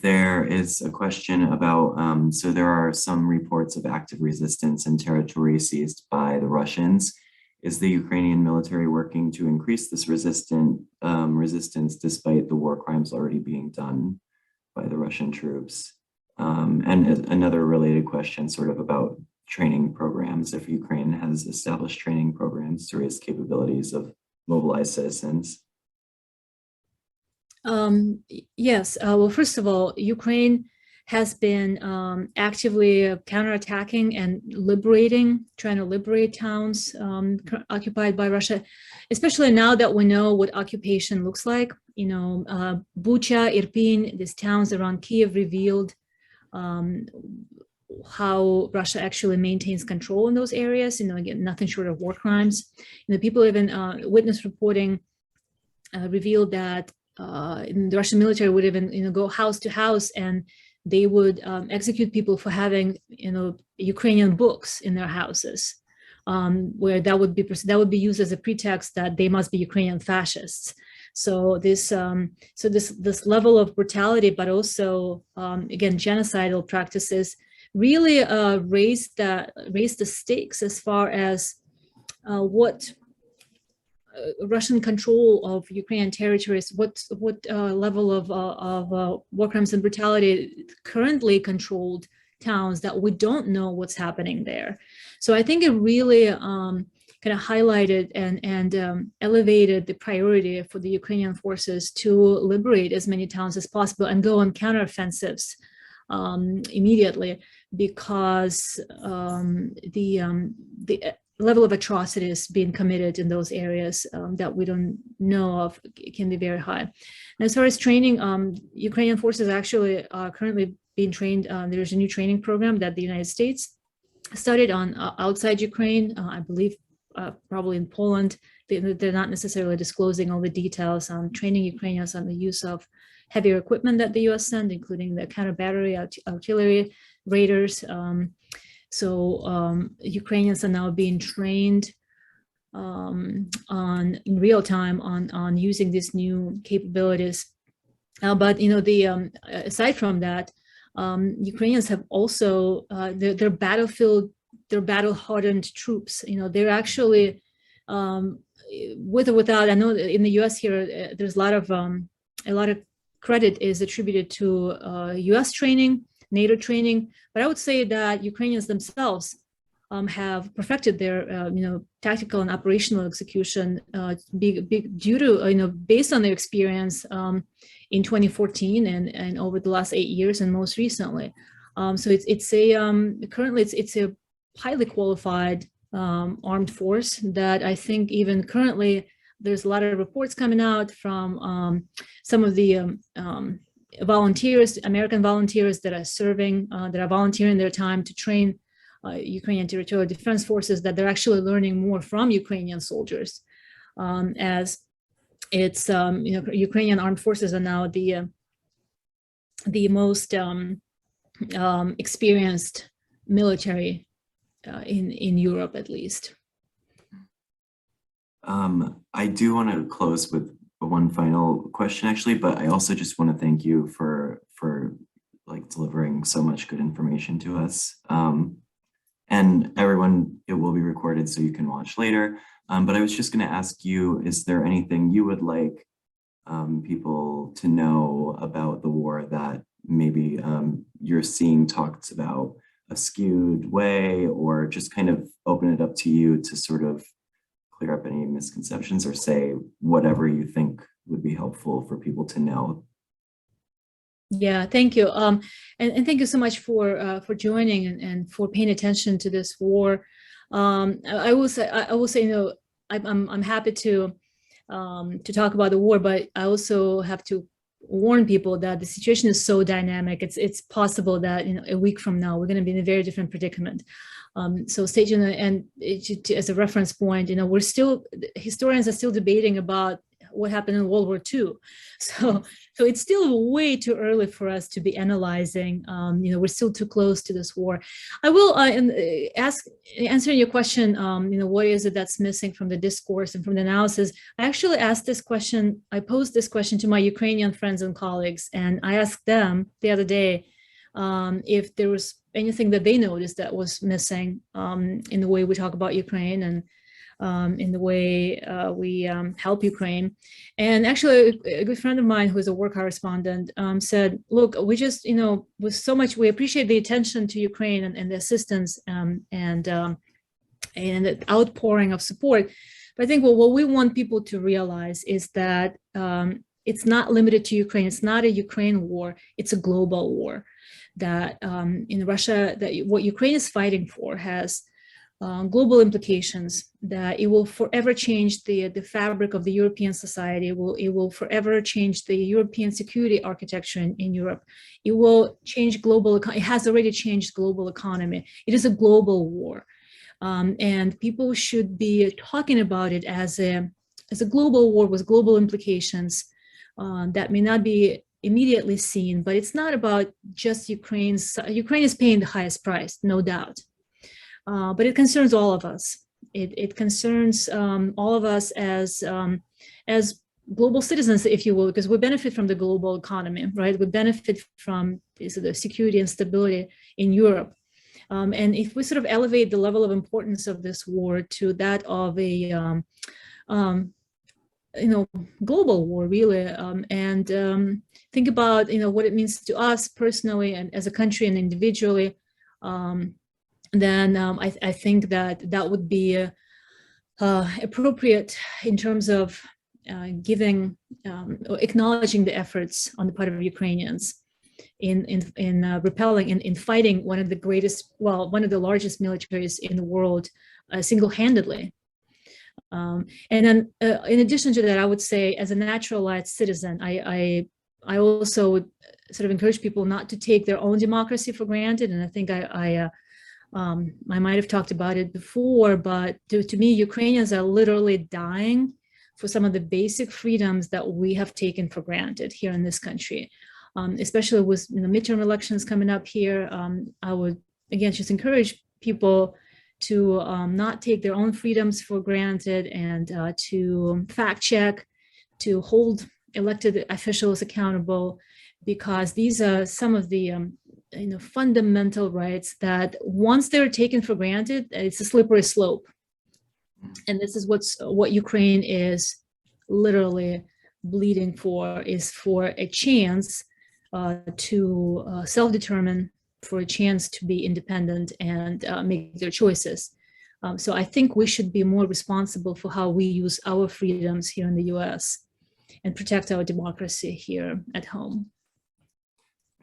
B: There is a question about, so there are some reports of active resistance in territory seized by the Russians. Is the Ukrainian military working to increase this resistance despite the war crimes already being done by the Russian troops? And another related question sort of about training programs, if Ukraine has established training programs to raise capabilities of mobilized citizens.
A: Yes. Well, first of all, Ukraine has been actively counterattacking and trying to liberate towns occupied by Russia, especially now that we know what occupation looks like. Bucha, Irpin, these towns around Kiev revealed how Russia actually maintains control in those areas. Again, nothing short of war crimes. People even witness reporting revealed that the Russian military would even go house to house, and they would execute people for having Ukrainian books in their houses, where that would be used as a pretext that they must be Ukrainian fascists. So this level of brutality, but also again genocidal practices, really raised the stakes as far as what Russian control of Ukrainian territories, what level of war crimes and brutality currently controlled towns that we don't know what's happening there. So I think it really kind of highlighted and elevated the priority for the Ukrainian forces to liberate as many towns as possible and go on counteroffensives immediately, because the level of atrocities being committed in those areas that we don't know of can be very high. And as far as training, Ukrainian forces actually are currently being trained. There's a new training program that the United States started on outside Ukraine, I believe probably in Poland. They're not necessarily disclosing all the details on training Ukrainians on the use of heavier equipment that the US sent, including the counter-battery artillery raiders. So Ukrainians are now being trained in real time on using these new capabilities. But aside from that, Ukrainians have also their battle-hardened troops. They're actually with or without. I know in the U.S. here, there's a lot of credit is attributed to U.S. training, NATO training, but I would say that Ukrainians themselves have perfected their tactical and operational execution due to based on their experience in 2014 and over the last 8 years and most recently. So currently it's a highly qualified armed force that I think even currently there's a lot of reports coming out from some of the volunteers, American volunteers that are serving, that are volunteering their time to train Ukrainian territorial defense forces, that they're actually learning more from Ukrainian soldiers, as it's Ukrainian armed forces are now the most experienced military in Europe, at least.
B: I do want to close with one final question, actually, but I also just want to thank you for like delivering so much good information to us. And everyone, it will be recorded so you can watch later. But I was just going to ask you, is there anything you would like people to know about the war that maybe you're seeing talked about a skewed way, or just kind of open it up to you to sort of clear up any misconceptions, or say whatever you think would be helpful for people to know?
A: Yeah, thank you. And thank you so much for joining and for paying attention to this war. I will say, I'm happy to talk about the war, but I also have to warn people that the situation is so dynamic. It's possible that a week from now we're going to be in a very different predicament. So stay tuned. And as a reference point, historians are still debating about what happened in World War II. So it's still way too early for us to be analyzing. We're still too close to this war. I will answer your question. What is it that's missing from the discourse and from the analysis? I actually asked this question. I posed this question to my Ukrainian friends and colleagues, and I asked them the other day if there was anything that they noticed that was missing in the way we talk about Ukraine and in the way we help Ukraine. And actually, a good friend of mine who is a war correspondent said, look, we just, with so much, we appreciate the attention to Ukraine and the assistance and the outpouring of support. But I think what we want people to realize is that it's not limited to Ukraine. It's not a Ukraine war. It's a global war. That in Russia, that what Ukraine is fighting for has global implications, that it will forever change the fabric of the European society. It will forever change the European security architecture in Europe. It will change it has already changed global economy. It is a global war. And people should be talking about it as a global war with global implications that may not be immediately seen, but it's not about just Ukraine is paying the highest price, no doubt. But it concerns all of us. It concerns all of us as global citizens, if you will, because we benefit from the global economy, right? We benefit from the security and stability in Europe. And if we sort of elevate the level of importance of this war to that of a global war, really, and think about what it means to us personally and as a country and individually, then I think that would be appropriate in terms of acknowledging the efforts on the part of Ukrainians in repelling, in fighting one of the largest militaries in the world single-handedly. And then in addition to that, I would say, as a naturalized citizen, I also would sort of encourage people not to take their own democracy for granted. And I think I might have talked about it before, but to me, Ukrainians are literally dying for some of the basic freedoms that we have taken for granted here in this country, especially with midterm elections coming up here. I would, again, just encourage people to not take their own freedoms for granted and to fact check, to hold elected officials accountable, because these are some of the fundamental rights that once they're taken for granted, it's a slippery slope. And this is what Ukraine is literally bleeding for, is for a chance to self-determine, for a chance to be independent and make their choices. So I think we should be more responsible for how we use our freedoms here in the US and protect our democracy here at home.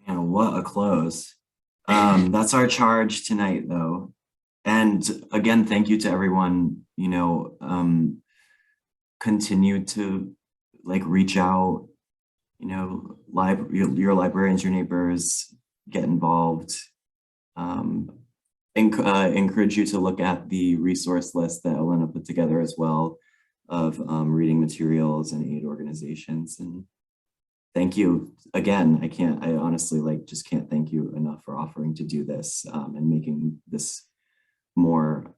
B: Man, what a close. That's our charge tonight, though. And again, thank you to everyone, continue to like reach out, your librarians, your neighbors, get involved. Encourage you to look at the resource list that Olena put together as well of reading materials and aid organizations. And thank you again. I honestly just can't thank you enough for offering to do this and making this more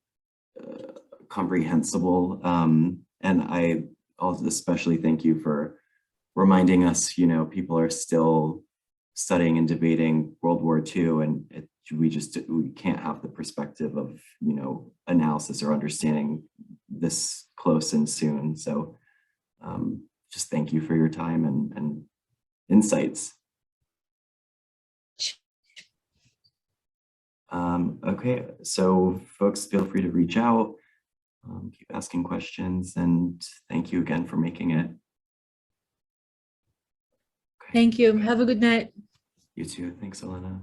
B: comprehensible. And I also especially thank you for reminding us, people are still studying and debating World War II, and we can't have the perspective of, analysis or understanding this close and soon. So just thank you for your time and insights. Okay, so folks, feel free to reach out, keep asking questions, and thank you again for making it.
A: Thank you. Have a good night.
B: You too. Thanks, Olena.